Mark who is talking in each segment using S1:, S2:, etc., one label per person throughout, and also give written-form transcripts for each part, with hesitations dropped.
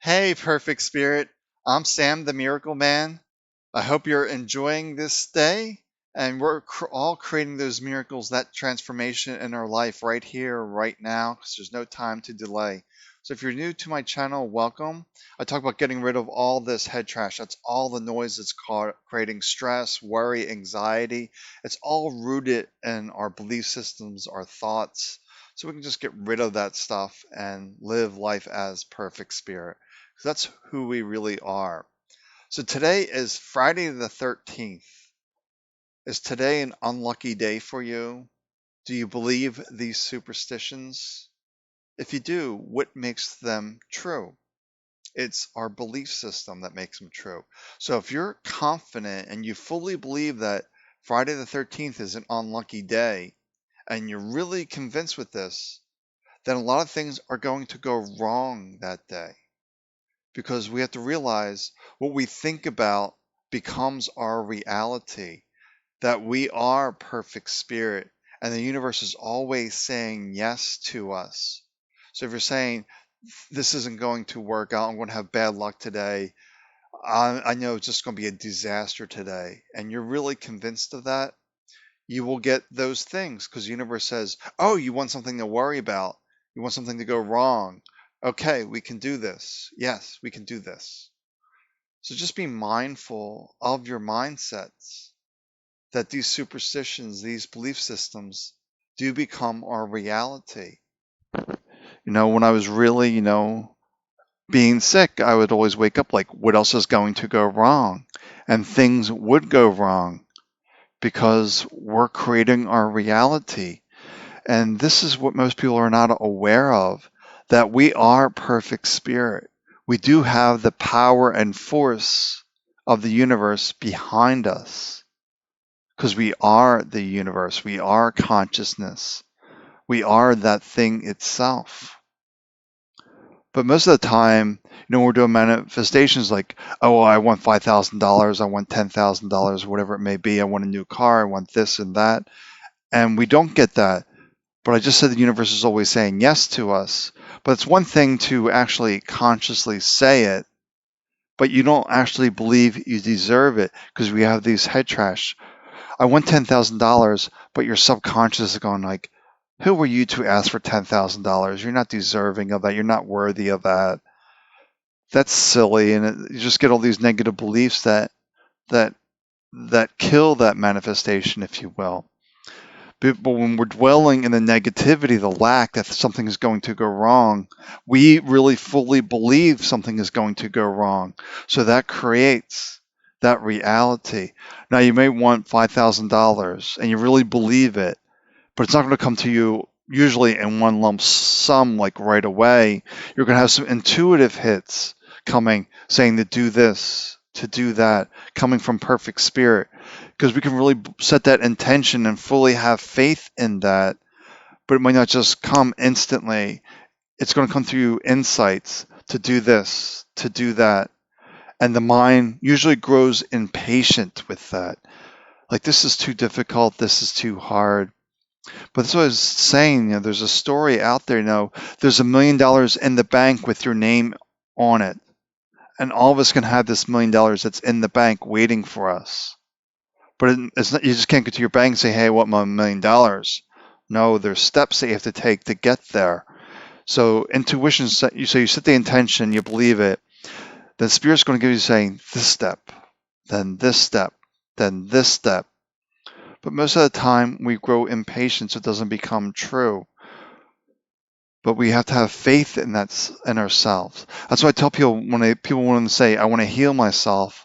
S1: Hey, perfect spirit. I'm Sam the Miracle Man. I hope you're enjoying this day and we're all creating those miracles, that transformation in our life right here, right now, because there's no time to delay. So if you're new to my channel, welcome. I talk about getting rid of all this head trash. That's all the noise that's creating stress, worry, anxiety. It's all rooted in our belief systems, our thoughts. So we can just get rid of that stuff and live life as perfect spirit. That's who we really are. So today is Friday the 13th. Is today an unlucky day for you? Do you believe these superstitions? If you do, what makes them true? It's our belief system that makes them true. So if you're confident and you fully believe that Friday the 13th is an unlucky day, and you're really convinced with this, then a lot of things are going to go wrong that day. Because we have to realize what we think about becomes our reality, that we are perfect spirit, and the universe is always saying yes to us. So if you're saying, this isn't going to work out, I'm going to have bad luck today, I know it's just going to be a disaster today, and you're really convinced of that, you will get those things because the universe says, oh, you want something to worry about, you want something to go wrong. Okay, we can do this. Yes, we can do this. So just be mindful of your mindsets, that these superstitions, these belief systems do become our reality. When I was really, being sick, I would always wake up like, what else is going to go wrong? And things would go wrong because we're creating our reality. And this is what most people are not aware of, that we are perfect spirit. We do have the power and force of the universe behind us because we are the universe. We are consciousness. We are that thing itself. But most of the time, we're doing manifestations like, oh, I want $5,000, I want $10,000, whatever it may be. I want a new car, I want this and that. And we don't get that. But I just said the universe is always saying yes to us. But it's one thing to actually consciously say it, but you don't actually believe you deserve it because we have these head trash. I want $10,000, but your subconscious is going like, who were you to ask for $10,000? You're not deserving of that. You're not worthy of that. That's silly, and you just get all these negative beliefs that kill that manifestation, if you will. But when we're dwelling in the negativity, the lack that something is going to go wrong, we really fully believe something is going to go wrong. So that creates that reality. Now, you may want $5,000 and you really believe it, but it's not going to come to you usually in one lump sum like right away. You're going to have some intuitive hits coming saying to do this, to do that, coming from perfect spirit, because we can really set that intention and fully have faith in that, but it might not just come instantly. It's going to come through insights to do this, to do that, and the mind usually grows impatient with that. Like, this is too difficult, this is too hard. But that's what I was saying. There's a story out there. There's $1 million in the bank with your name on it, and all of us can have this $1 million that's in the bank waiting for us. But it's not, you just can't go to your bank and say, hey, I want my $1 million. No, there's steps that you have to take to get there. So intuition, you set the intention, you believe it, then Spirit's going to give you saying this step, then this step, then this step. But most of the time we grow impatient, so it doesn't become true. But we have to have faith in that, in ourselves. That's why I tell people when people want to say, I want to heal myself,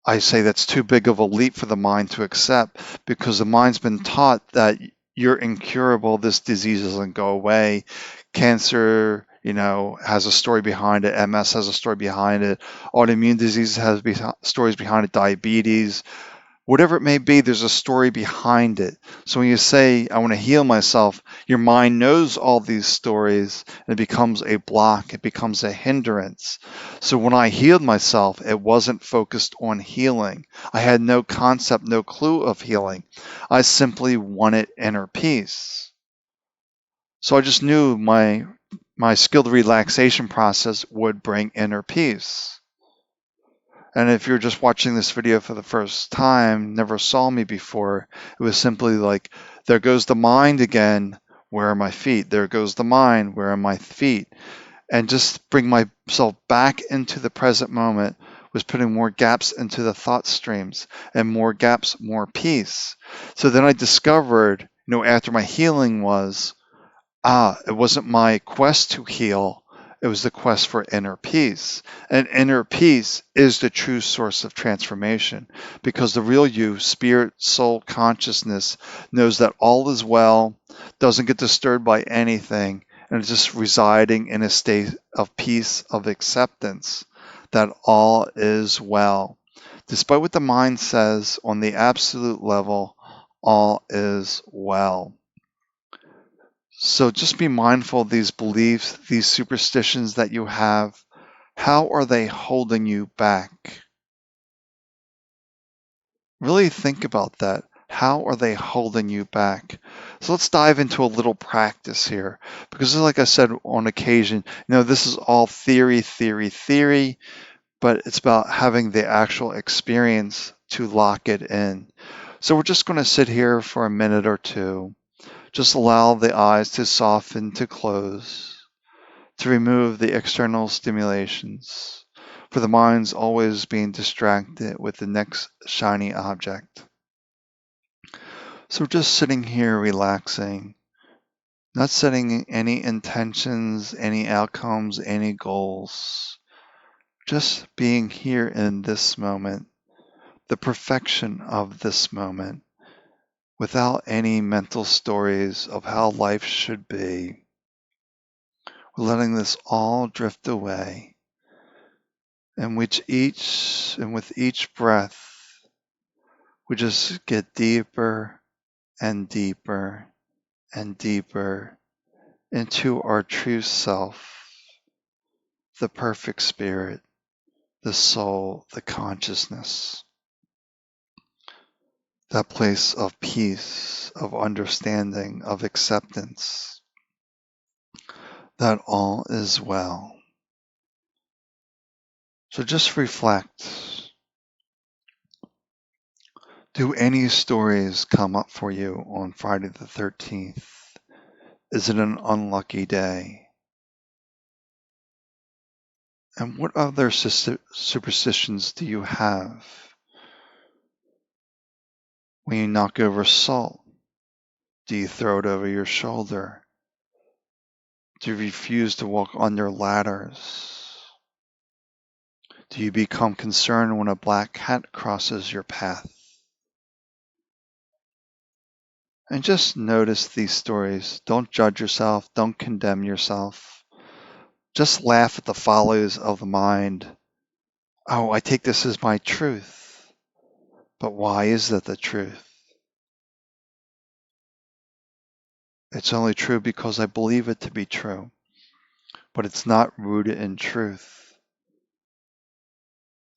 S1: I say that's too big of a leap for the mind to accept, because the mind's been taught that you're incurable, this disease doesn't go away. Cancer, has a story behind it. MS has a story behind it. Autoimmune disease has stories behind it. Diabetes, whatever it may be, there's a story behind it. So when you say, I want to heal myself, your mind knows all these stories and it becomes a block, it becomes a hindrance. So when I healed myself, it wasn't focused on healing. I had no concept, no clue of healing. I simply wanted inner peace. So I just knew my my skilled relaxation process would bring inner peace. And if you're just watching this video for the first time, never saw me before, it was simply like, there goes the mind again, where are my feet? There goes the mind, where are my feet? And just bring myself back into the present moment was putting more gaps into the thought streams, and more gaps, more peace. So then I discovered, after my healing was, it wasn't my quest to heal, it was the quest for inner peace. And inner peace is the true source of transformation, because the real you, spirit, soul, consciousness, knows that all is well, doesn't get disturbed by anything, and is just residing in a state of peace, of acceptance, that all is well. Despite what the mind says, on the absolute level, all is well. So just be mindful of these beliefs, these superstitions that you have. How are they holding you back? Really think about that. How are they holding you back? So let's dive into a little practice here, because like I said on occasion, this is all theory, but it's about having the actual experience to lock it in. So we're just going to sit here for a minute or two. Just allow the eyes to soften, to close, to remove the external stimulations, for the mind's always being distracted with the next shiny object. So just sitting here relaxing, not setting any intentions, any outcomes, any goals, just being here in this moment, the perfection of this moment, without any mental stories of how life should be. We're letting this all drift away. And with each breath, we just get deeper and deeper and deeper into our true self, the perfect spirit, the soul, the consciousness, that place of peace, of understanding, of acceptance, that all is well. So just reflect. Do any stories come up for you on Friday the 13th? Is it an unlucky day? And what other superstitions do you have? When you knock over salt, do you throw it over your shoulder? Do you refuse to walk under ladders? Do you become concerned when a black cat crosses your path? And just notice these stories. Don't judge yourself. Don't condemn yourself. Just laugh at the follies of the mind. Oh, I take this as my truth. But why is that the truth? It's only true because I believe it to be true, but it's not rooted in truth.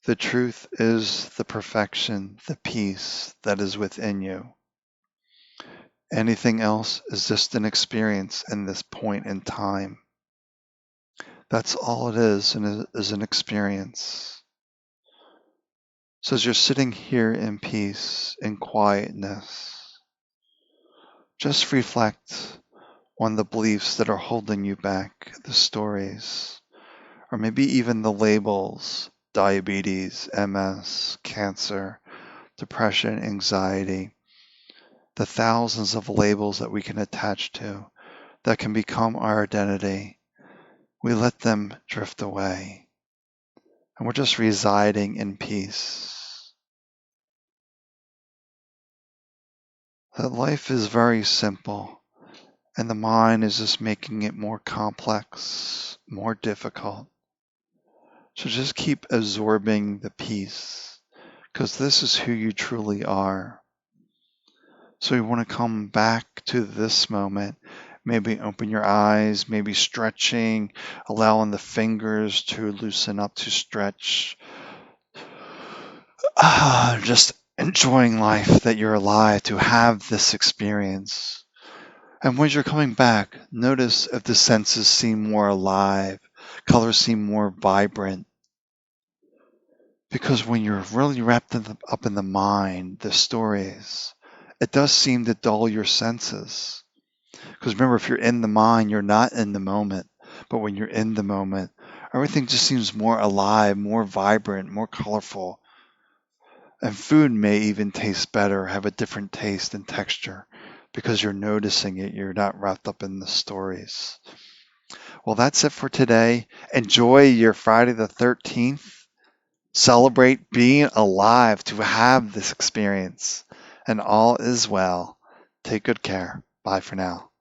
S1: The truth is the perfection, the peace that is within you. Anything else is just an experience in this point in time. That's all it is, and it is an experience. So as you're sitting here in peace, in quietness, just reflect on the beliefs that are holding you back, the stories, or maybe even the labels: diabetes, MS, cancer, depression, anxiety, the thousands of labels that we can attach to that can become our identity. We let them drift away, and we're just residing in peace. That life is very simple, and the mind is just making it more complex, more difficult. So just keep absorbing the peace, because this is who you truly are. So you want to come back to this moment. Maybe open your eyes, maybe stretching, allowing the fingers to loosen up, to stretch. Just enjoying life, that you're alive, to have this experience. And when you're coming back, notice if the senses seem more alive, colors seem more vibrant. Because when you're really wrapped up in the mind, the stories, it does seem to dull your senses. Because remember, if you're in the mind, you're not in the moment. But when you're in the moment, everything just seems more alive, more vibrant, more colorful. And food may even taste better, have a different taste and texture because you're noticing it. You're not wrapped up in the stories. Well, that's it for today. Enjoy your Friday the 13th. Celebrate being alive to have this experience. And all is well. Take good care. Bye for now.